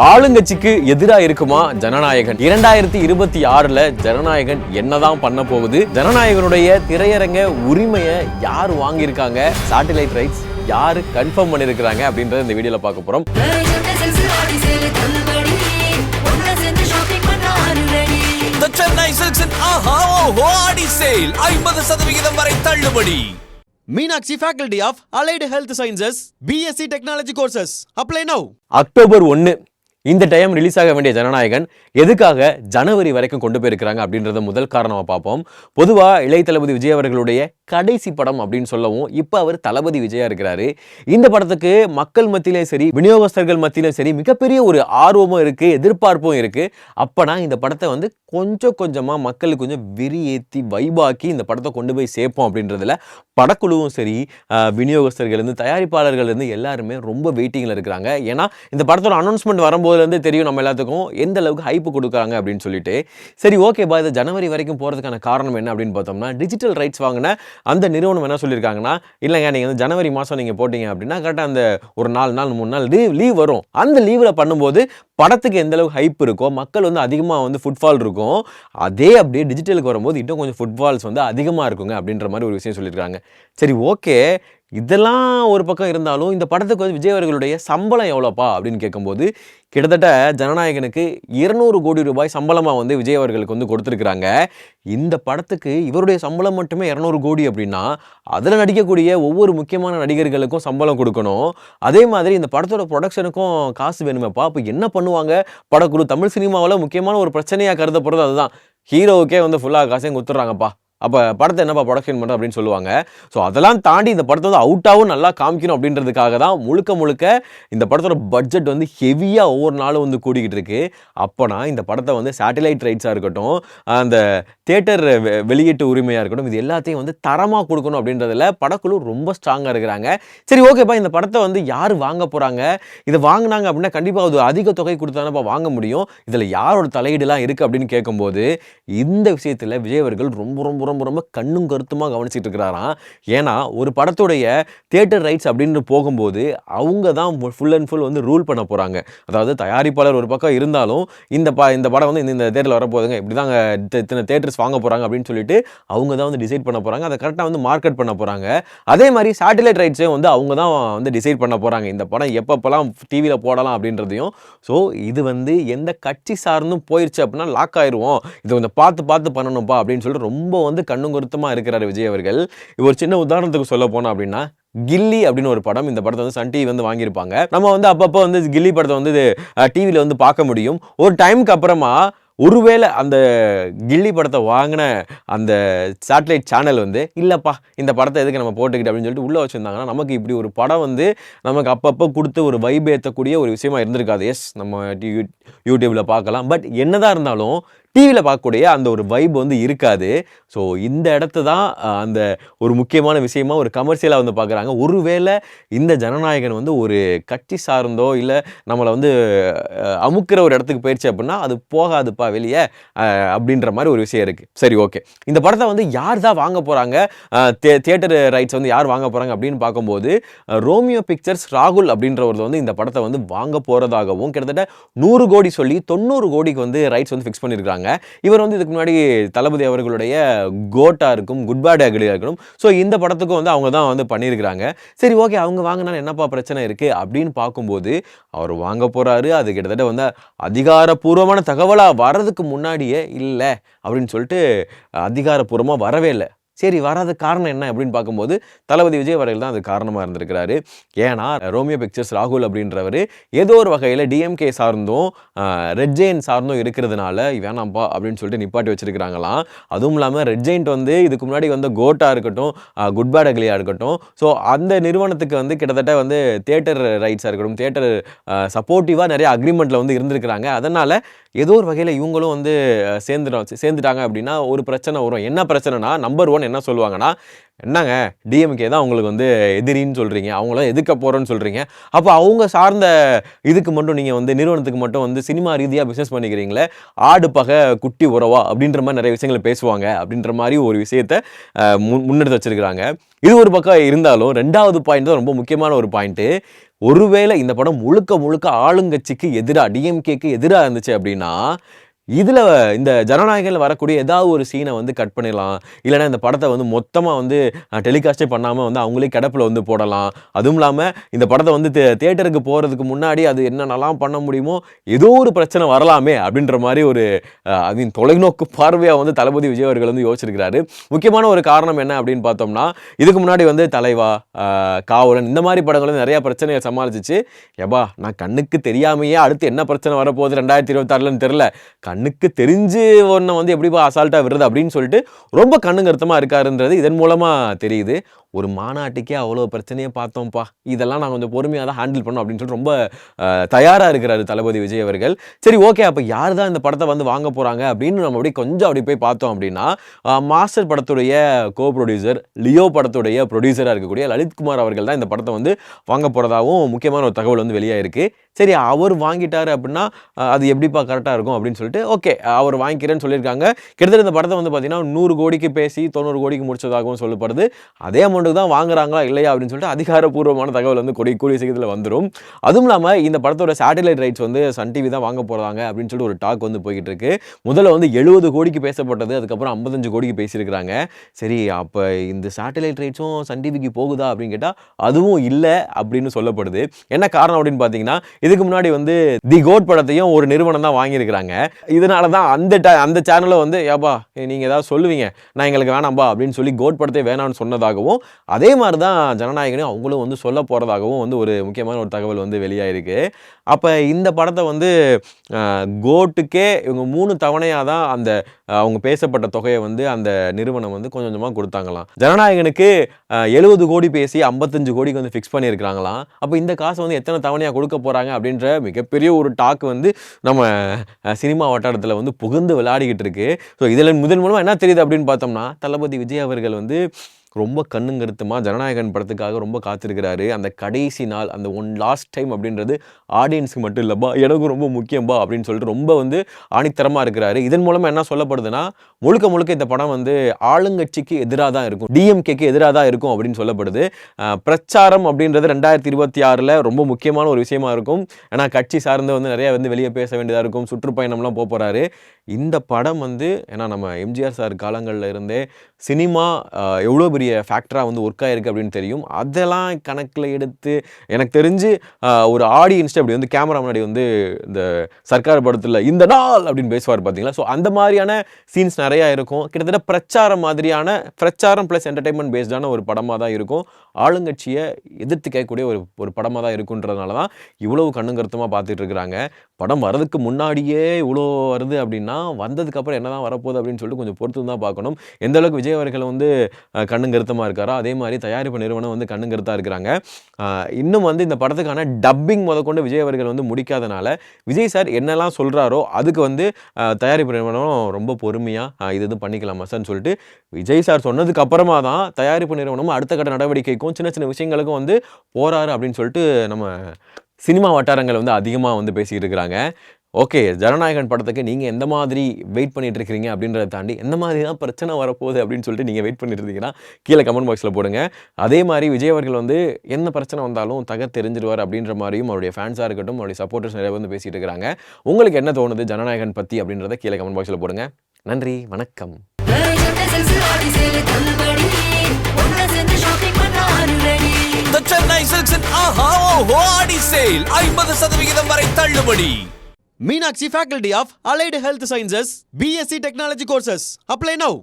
ஆளுங்கட்சிக்கு எதிராக இருக்குமா ஜனநாயகன்? 2026ல ஜனநாயகன் என்னதான் பண்ண போகுது? ஜனநாயகனுடைய திரையரங்க உரிமையை யார் வாங்கியிருக்காங்க? சேட்டலைட் ரைட்ஸ் யாரு கன்ஃபார்ம் பண்ணிருக்காங்க அப்படின்றத இந்த வீடியோல பார்க்க போறோம். The Chennai Silks and Aha Oho Adi Sale 50% வரை தள்ளுபடி. Meenakshi Faculty of Allied Health Sciences BSc Technology Courses. Apply now. October 1 இந்த டைம் ரிலீஸ் ஆக வேண்டிய ஜனநாயகன் எதுக்காக ஜனவரி வரைக்கும் கொண்டு போயிருக்கிறாங்க அப்படின்றத முதல் காரணமா பார்ப்போம். பொதுவா இளைய தளபதி விஜய் அவர்களுடைய கடைசி படம் அப்படின்னு சொல்லவும் இப்போ அவர் தளபதி விஜயா இருக்கிறாரு. இந்த படத்துக்கு மக்கள் மத்தியிலே சரி, விநியோகஸ்தர்கள் மத்தியிலே சரி மிகப்பெரிய ஒரு ஆர்வமும் இருக்கு, எதிர்பார்ப்பும் இருக்கு. அப்பனா இந்த படத்தை வந்து கொஞ்சம் கொஞ்சமா மக்களுக்கு கொஞ்சம் விரியேற்றி வைபாக்கி இந்த படத்தை கொண்டு போய் சேர்ப்போம் அப்படின்றதுல படக்குழுவும் சரி, விநியோகஸ்தர்கள் இருந்து தயாரிப்பாளர்கள் இருந்து எல்லாருமே ரொம்ப வெயிட்டிங்ல இருக்கிறாங்க. ஏன்னா இந்த படத்தோட அனௌன்ஸ்மெண்ட் வரும்போதுலேருந்து தெரியும் நம்ம எல்லாத்துக்கும் எந்த அளவுக்கு ஹைப்பு கொடுக்குறாங்க அப்படின்னு சொல்லிட்டு. சரி ஓகேப்பா, இது ஜனவரி வரைக்கும் போகிறதுக்கான காரணம் என்ன அப்படின்னு பார்த்தோம்னா, டிஜிட்டல் ரைட்ஸ் வாங்கின அந்த நிறுவனம் என்ன சொல்லியிருக்காங்கன்னா, இல்லைங்க நீங்கள் வந்து ஜனவரி மாதம் நீங்கள் போட்டிங்க அப்படின்னா கரெக்டாக அந்த ஒரு 4 நாள் 3 நாள் லீவ் வரும். அந்த லீவில் பண்ணும்போது படத்துக்கு எந்த அளவுக்கு ஹைப் இருக்கோ, மக்கள் வந்து அதிகமாக வந்து ஃபுட்ஃபால் இருக்கும், அதே அப்படியே டிஜிட்டலுக்கு வரும்போது இன்னும் கொஞ்சம் ஃபுட்ஃபால்ஸ் வந்து அதிகமாக இருக்குங்க அப்படின்ற மாதிரி ஒரு விஷயம் சொல்லியிருக்காங்க. சரி ஓகே, இதெல்லாம் ஒரு பக்கம் இருந்தாலும் இந்த படத்துக்கு வந்து விஜய் அவர்களுடைய சம்பளம் எவ்வளோப்பா அப்படின்னு கேட்கும்போது கிட்டத்தட்ட ஜனநாயகனுக்கு 200 கோடி ரூபாய் சம்பளமாக வந்து விஜய் அவர்களுக்கு வந்து கொடுத்துருக்குறாங்க. இந்த படத்துக்கு இவருடைய சம்பளம் மட்டுமே 200 கோடி அப்படின்னா அதில் நடிக்கக்கூடிய ஒவ்வொரு முக்கியமான நடிகர்களுக்கும் சம்பளம் கொடுக்கணும். அதே மாதிரி இந்த படத்தோட ப்ரொடக்ஷனுக்கும் காசு வேணுமேப்பா. அப்போ என்ன பண்ணுவாங்க படக்குழு? தமிழ் சினிமாவில் முக்கியமான ஒரு பிரச்சனையாக கருதப்படுறது அதுதான். ஹீரோவுக்கே வந்து ஃபுல்லாக காசையும் கொடுத்துட்றாங்கப்பா, அப்போ படத்தை என்னப்பா ப்ரொடக்ஷன் பண்ணுற அப்படின்னு சொல்லுவாங்க. ஸோ அதெல்லாம் தாண்டி இந்த படத்தை வந்து அவுட்டாகவும் நல்லா காமிக்கணும் அப்படின்றதுக்காக தான் முழுக்க இந்த படத்தோட பட்ஜெட் வந்து ஹெவியாக ஒவ்வொரு நாளும் வந்து கூடிக்கிட்டு இருக்கு. அப்போனா இந்த படத்தை வந்து சேட்டலைட் ரைட்ஸாக இருக்கட்டும், அந்த தியேட்டர் வெளியீட்டு உரிமையாக இருக்கட்டும், இது எல்லாத்தையும் வந்து தரமாக கொடுக்கணும் அப்படின்றதுல படக்குழு ரொம்ப ஸ்ட்ராங்காக இருக்கிறாங்க. சரி ஓகேப்பா, இந்த படத்தை வந்து யார் வாங்க போகிறாங்க? இதை வாங்கினாங்க அப்படின்னா கண்டிப்பாக அது அதிக தொகை கொடுத்தானப்பா வாங்க முடியும். இதில் யாரோட தலையீடுலாம் இருக்குது அப்படின்னு கேட்கும்போது இந்த விஷயத்தில் விஜய் அவர்கள் ரொம்ப ரொம்ப ரொம்ப ரொம்ப கண்ணும் கருத்துமாக கவனிச்சிட்டு இருக்கிறாராம். ஏன்னா ஒரு படத்துடைய தியேட்டர் ரைட்ஸ் அப்படின்னு போகும்போது அவங்க தான் ஃபுல் அண்ட் ஃபுல் வந்து ரூல் பண்ண போகிறாங்க. அதாவது தயாரிப்பாளர் ஒரு பக்கம் இருந்தாலும் இந்த படம் வந்து இந்த தேட்டரில் வரப்போகுதுங்க, இப்படி தாங்க இத்தனை தேட்டர்ஸ் வாங்க போகிறாங்க அப்படின்னு சொல்லிட்டு அவங்க தான் வந்து டிசைட் பண்ண போகிறாங்க. அதை கரெக்டாக வந்து மார்க்கெட் பண்ண போகிறாங்க. அதே மாதிரி சேட்டலைட் ரைட்ஸையும் வந்து அவங்க தான் வந்து டிசைட் பண்ண போகிறாங்க, இந்த படம் எப்பப்பெல்லாம் டிவியில் போடலாம் அப்படின்றதையும். ஸோ இது வந்து எந்த கட்சி சார்ந்தும் போயிடுச்சு அப்படின்னா லாக் ஆயிடுவோம், இதை கொஞ்சம் பார்த்து பண்ணணும்ப்பா அப்படின்னு சொல்லிட்டு ரொம்ப வந்து கண்ணும் கருத்துமா இருக்கிறாரு விஜய் அவர்கள். ஒரு சின்ன உதாரணத்துக்கு சொல்ல போனோம் அப்படின்னா, கில்லி அப்படின்னு ஒரு படம், இந்த படத்தை வந்து சன் டிவி வந்து வாங்கியிருப்பாங்க. நம்ம வந்து அப்பப்போ வந்து கில்லி படத்தை வந்து டிவியில் வந்து பார்க்க முடியும். ஒரு டைமுக்கு அப்புறமா ஒருவேளை அந்த கில்லி படத்தை வாங்கின அந்த சேட்டலைட் சேனல் வந்து இல்லைப்பா இந்த படத்தை எதுக்கு நம்ம போட்டுக்கிட்டு அப்படின்னு சொல்லிட்டு உள்ளே வச்சுருந்தாங்கன்னா நமக்கு இப்படி ஒரு படம் வந்து நமக்கு அப்பப்போ கொடுத்து ஒரு வைப் ஏற்றக்கூடிய ஒரு விஷயமா இருந்திருக்காது. எஸ், நம்ம யூடியூப்பில் பார்க்கலாம், பட் என்னதான் இருந்தாலும் டிவியில் பார்க்கக்கூடிய அந்த ஒரு வைப் வந்து இருக்காது. ஸோ இந்த இடத்த தான் அந்த ஒரு முக்கியமான விஷயமா ஒரு கமர்ஷியலாக வந்து பார்க்குறாங்க. ஒருவேளை இந்த ஜனநாயகன் வந்து ஒரு கட்சி சார்ந்தோ இல்லை நம்மளை வந்து அமுக்கிற ஒரு இடத்துக்கு போயிடுச்சு அப்படின்னா அது போகாதுப்பா வெளியே அப்படின்ற மாதிரி ஒரு விஷயம் இருக்குது. சரி ஓகே, இந்த படத்தை வந்து யார் தான் வாங்க போகிறாங்க, தியேட்டர் ரைட்ஸ் வந்து யார் வாங்க போகிறாங்க அப்படின்னு பார்க்கும்போது ரோமியோ பிக்சர்ஸ் ராகுல் அப்படின்றவர் வந்து இந்த படத்தை வந்து வாங்க போகிறதாகவும் கிட்டத்தட்ட 100 கோடி சொல்லி 90 கோடிக்கு வந்து ரைட்ஸ் வந்து ஃபிக்ஸ் பண்ணியிருக்காங்க. இவர் வந்து இதுக்கு முன்னாடி தளபதி அவர்களுடைய கோட்டா இருக்கும், குட் பேட் அக்லியா இருக்கணும், ஸோ இந்த படத்துக்கும் வந்து அவங்க தான் வந்து பண்ணியிருக்கிறாங்க. சரி ஓகே, அவங்க வாங்கினாலும் என்னப்பா பிரச்சனை இருக்குது அப்படின்னு பார்க்கும்போது அவர் வாங்க போகிறாரு. அது கிட்டத்தட்ட வந்து அதிகாரப்பூர்வமான தகவலாக வர்றதுக்கு முன்னாடியே இல்லை அப்படின்னு சொல்லிட்டு அதிகாரப்பூர்வமாக வரவே இல்லை. சரி, வராத காரணம் என்ன அப்படின்னு பார்க்கும்போது தளபதி விஜய் அவர்கள் தான் அது காரணமாக இருந்திருக்கிறாரு. ஏன்னா ரோமியோ பிக்சர்ஸ் ராகுல் அப்படின்றவர் ஏதோ ஒரு வகையில் டிஎம்கே சார்ந்தும் ரெட் ஜெயின் சார்ந்தும் இருக்கிறதுனால வேணாம்ப்பா அப்படின்னு சொல்லிட்டு நிப்பாட்டி வச்சிருக்கிறாங்களாம். அதுவும் இல்லாமல் ரெட் ஜெயின்ட் வந்து இதுக்கு முன்னாடி வந்து கோட்டா இருக்கட்டும், குட் பேட் அக்லியா இருக்கட்டும், ஸோ அந்த நிறுவனத்துக்கு வந்து கிட்டத்தட்ட வந்து தியேட்டர் ரைட்ஸாக இருக்கட்டும், தியேட்டர் சப்போர்ட்டிவாக நிறைய அக்ரிமெண்ட்டில் வந்து இருந்திருக்கிறாங்க. அதனால் ஏதோ ஒரு வகையில் இவங்களும் வந்து சேர்ந்துட்டாங்க அப்படின்னா ஒரு பிரச்சனை வரும். என்ன பிரச்சனைனா, நம்பர் 1 என்ன சொல்லுவாங்கன்னா, என்னங்க டிஎம்கே தான் உங்களுக்கு வந்து எதிரின்னு சொல்கிறீங்க, அவங்களாம் எதுக்க போகிறோன்னு சொல்கிறீங்க, அப்போ அவங்க சார்ந்த இதுக்கு மட்டும் நீங்கள் வந்து நிறுவனத்துக்கு மட்டும் வந்து சினிமா ரீதியாக பிஸ்னஸ் பண்ணிக்கிறீங்களே, ஆடு பகை குட்டி உறவா அப்படின்ற மாதிரி நிறைய விஷயங்களை பேசுவாங்க அப்படின்ற மாதிரி ஒரு விஷயத்தை முன்னெடுத்து வச்சிருக்கிறாங்க. இது ஒரு பக்கம் இருந்தாலும் ரெண்டாவது பாயிண்ட் தான் ரொம்ப முக்கியமான ஒரு பாயிண்ட்டு. ஒருவேளை இந்த படம் முழுக்க முழுக்க ஆளுங்கட்சிக்கு எதிராக, டிஎம்கேக்கு எதிராக இருந்துச்சு அப்படின்னா, இதில் இந்த ஜனநாயகத்தில் வரக்கூடிய ஏதாவது ஒரு சீனை வந்து கட் பண்ணிடலாம். இல்லைனா இந்த படத்தை வந்து மொத்தமாக வந்து டெலிகாஸ்டே பண்ணாமல் வந்து அவங்களே கிடப்பில் வந்து போடலாம். அதுவும் இல்லாமல் இந்த படத்தை வந்து தியேட்டருக்கு போகிறதுக்கு முன்னாடி அது என்னென்னலாம் பண்ண முடியுமோ ஏதோ ஒரு பிரச்சனை வரலாமே அப்படின்ற மாதிரி ஒரு தொலைநோக்கு பார்வையாக வந்து தளபதி விஜய் அவர்கள் வந்து யோசிச்சிருக்கிறாரு. முக்கியமான ஒரு காரணம் என்ன அப்படின்னு பார்த்தோம்னா, இதுக்கு முன்னாடி வந்து தலைவா, காவலன் இந்த மாதிரி படங்கள் வந்து நிறையா பிரச்சனையை சமாளிச்சிச்சு. ஏபா நான் கண்ணுக்கு தெரியாமையே அடுத்து என்ன பிரச்சனை வரப்போகுது 2026ன்னு தெரில, கண்ணுக்கு தெரிஞ்சு ஒன்றை வந்து எப்படிப்பா அசால்ட்டாக விடுறது அப்படின்னு சொல்லிட்டு ரொம்ப கண்ணுங்கருத்தமாக இருக்காருன்றது இதன் மூலமாக தெரியுது. ஒரு மாநாட்டுக்கே அவ்வளோ பிரச்சனையை பார்த்தோம்ப்பா, இதெல்லாம் நான் கொஞ்சம் பொறுமையாக தான் ஹேண்டில் பண்ணோம் அப்படின்னு சொல்லிட்டு ரொம்ப தயாராக இருக்கிறாரு தளபதி விஜய் அவர்கள். சரி ஓகே, அப்போ யார் தான் இந்த படத்தை வந்து வாங்க போகிறாங்க அப்படின்னு நம்ம அப்படி போய் பார்த்தோம் அப்படின்னா, மாஸ்டர் படத்துடைய கோ ப்ரொடியூசர், லியோ படத்துடைய ப்ரொடியூசராக இருக்கக்கூடிய லலித்குமார் அவர்கள் தான் இந்த படத்தை வந்து வாங்க போகிறதாகவும் முக்கியமான ஒரு தகவல் வந்து வெளியாயிருக்கு. சரி அவர் வாங்கிட்டாரு அப்படின்னா அது எப்படிப்பா கரெக்டாக இருக்கும் அப்படின்னு சொல்லிட்டு ஓகே அவர் வாங்கிக்கிறேன்னு சொல்லியிருக்காங்க. கிட்டத்தட்ட இந்த படத்தை வந்து பார்த்தீங்கன்னா 100 கோடிக்கு பேசி 90 கோடிக்கு முடிச்சதாகவும் சொல்லப்படுது. அதே அமௌண்ட்டுக்கு தான் வாங்குறாங்களா இல்லையா அப்படின்னு சொல்லிட்டு அதிகாரப்பூர்வமான தகவல் வந்து கூடிய சீக்கிரத்தில் வந்துடும். அதுவும் இல்லாமல் இந்த படத்தோட சேட்டலைட் ரைட்ஸ் வந்து சன் டிவி தான் வாங்க போகிறாங்க அப்படின்னு சொல்லிட்டு ஒரு டாக் வந்து போய்கிட்டு இருக்கு. முதல்ல வந்து 70 கோடிக்கு பேசப்பட்டது, அதுக்கப்புறம் 55 கோடிக்கு பேசியிருக்கிறாங்க. சரி அப்போ இந்த சேட்டலைட் ரைட்ஸும் சன் டிவிக்கு போகுதா அப்படின்னு கேட்டால் அதுவும் இல்லை அப்படின்னு சொல்லப்படுது. என்ன காரணம் அப்படின்னு பார்த்தீங்கன்னா, இதுக்கு முன்னாடி வந்து தி கோட் படத்தையும் ஒரு நிறுவனம் தான் வாங்கியிருக்கிறாங்க. இதனால தான் அந்த சேனலை வந்து ஏப்பா நீங்கள் ஏதாவது சொல்லுவீங்க, நான் எங்களுக்கு வேணாம்பா அப்படின்னு சொல்லி கோட் படத்தை வேணாம்னு சொன்னதாகவும், அதே மாதிரி தான் ஜனநாயகனையும் அவங்களும் வந்து சொல்ல போகிறதாகவும் வந்து ஒரு முக்கியமான ஒரு தகவல் வந்து வெளியாயிருக்கு. அப்போ இந்த படத்தை வந்து கோட்டுக்கே இவங்க 3 தவணையாக தான் அந்த அவங்க பேசப்பட்ட தொகையை வந்து அந்த நிறுவனம் வந்து கொஞ்சம் கொஞ்சமாக கொடுத்தாங்களாம். ஜனநாயகனுக்கு 70 கோடி பேசி 55 கோடிக்கு வந்து ஃபிக்ஸ் பண்ணியிருக்கிறாங்களாம். அப்போ இந்த காசை வந்து எத்தனை தவணையாக கொடுக்க போகிறாங்க அப்படின்ற மிகப்பெரிய ஒரு டாக் வந்து நம்ம சினிமா வட்டாரத்தில் வந்து புகுந்து விளையாடிக்கிட்டு இருக்கு. ஸோ இதில் முதல் மூலமாக என்ன தெரியுது அப்படின்னு பார்த்தோம்னா, தளபதி விஜய் அவர்கள் வந்து ரொம்ப கண்ணுங்கருத்துமாக ஜனநாயகன் படத்துக்காக ரொம்ப காத்திருக்கிறாரு. அந்த கடைசி நாள், அந்த ஒன் லாஸ்ட் டைம் அப்படின்றது ஆடியன்ஸுக்கு மட்டும் இல்லைப்பா, எனக்கும் ரொம்ப முக்கியம்பா அப்படின்னு சொல்லிட்டு ரொம்ப வந்து ஆணித்தரமாக இருக்கிறாரு. இதன் மூலமாக என்ன சொல்லப்படுதுன்னா, முழுக்க முழுக்க இந்த படம் வந்து ஆளுங்கட்சிக்கு எதிராக தான் இருக்கும், டிஎம்கேக்கு எதிராக தான் இருக்கும் அப்படின்னு சொல்லப்படுது. பிரச்சாரம் அப்படின்றது 2026ல் ரொம்ப முக்கியமான ஒரு விஷயமா இருக்கும். ஏன்னா கட்சி சார்ந்து வந்து நிறையா வந்து வெளியே பேச வேண்டியதாக இருக்கும், சுற்றுப்பயணம்லாம் போகிறாரு. இந்த படம் வந்து ஏன்னா நம்ம எம்ஜிஆர் சார் காலங்களில் இருந்தே சினிமா எவ்வளோ பெரிய ஃபேக்டராக வந்து ஒர்க் ஆகிருக்கு அப்படின்னு தெரியும். அதெல்லாம் கணக்கில் எடுத்து எனக்கு தெரிஞ்சு ஒரு ஆடியன்ஸ்ட்டு அப்படி வந்து கேமரா முன்னாடி வந்து இந்த சர்க்கார் படத்தில் இந்த நாள் அப்படின்னு பேசுவார் பார்த்தீங்களா. ஸோ அந்த மாதிரியான சீன்ஸ் நிறையா இருக்கும். கிட்டத்தட்ட பிரச்சாரம் ப்ளஸ் என்டர்டைன்மெண்ட் பேஸ்டான ஒரு படமாக தான் இருக்கும். ஆளுங்கட்சியை எதிர்த்து கேட்கக்கூடிய ஒரு படமாக தான் இருக்குன்றதுனால தான் இவ்வளவு கண்ணுங்கருத்தமாக பார்த்துட்டு இருக்கிறாங்க. படம் வரதுக்கு முன்னாடியே இவ்வளோ வருது அப்படின்னா, வந்ததுக்கப்புறம் என்ன தான் வரப்போகுது அப்படின்னு சொல்லிட்டு கொஞ்சம் பொறுத்து தான் பார்க்கணும். எந்த அளவுக்கு விஜய் அவர்கள் வந்து கண்ணுங்கருத்தமாக இருக்காரோ அதே மாதிரி தயாரிப்பு நிறுவனம் வந்து கண்ணுங்கருத்தாக இருக்கிறாங்க. இன்னும் வந்து இந்த படத்துக்கான டப்பிங் முதற்கொண்டு விஜய் அவர்கள் வந்து முடிக்காதனால விஜய் சார் என்னெல்லாம் சொல்கிறாரோ அதுக்கு வந்து தயாரிப்பு நிறுவனம் ரொம்ப பொறுமையாக இது பண்ணிக்கலாமா சார்னு சொல்லிட்டு விஜய் சார் சொன்னதுக்கு அப்புறமா தான் தயாரிப்பு நிறுவனம் அடுத்த கட்ட நடவடிக்கைக்கும் சின்ன சின்ன விஷயங்களுக்கும் வந்து போகிறாரு அப்படின்னு சொல்லிட்டு நம்ம சினிமா வட்டாரங்கள் வந்து அதிகமாக வந்து பேசிக்கிட்டு இருக்கிறாங்க. ஓகே, ஜனநாயகன் படத்துக்கு நீங்கள் எந்த மாதிரி வெயிட் பண்ணிட்டு இருக்கிறீங்க அப்படின்றத தாண்டி எந்த மாதிரி தான் பிரச்சனை வரப்போகுது அப்படின்னு சொல்லிட்டு நீங்கள் வெயிட் பண்ணிட்டு இருந்தீங்கன்னா கீழே கமெண்ட் பாக்ஸில் போடுங்க. அதே மாதிரி விஜய் அவர்கள் வந்து என்ன பிரச்சனை வந்தாலும் தெரிஞ்சிடுவார் அப்படின்ற மாதிரியும் அவருடைய ஃபேன்ஸாக இருக்கட்டும், அவருடைய சப்போர்ட்டர்ஸ் நிறைய வந்து பேசிகிட்டு இருக்கிறாங்க. உங்களுக்கு என்ன தோணுது ஜனநாயகன் பற்றி அப்படின்றத கீழே கமெண்ட் பாக்ஸில் போடுங்க. நன்றி, வணக்கம். The Chennai Silks in Aha Oho Adi Sale 50% வரை தள்ளுபடி. Meenakshi Faculty of Allied Health Sciences, BSc Technology courses. Apply now.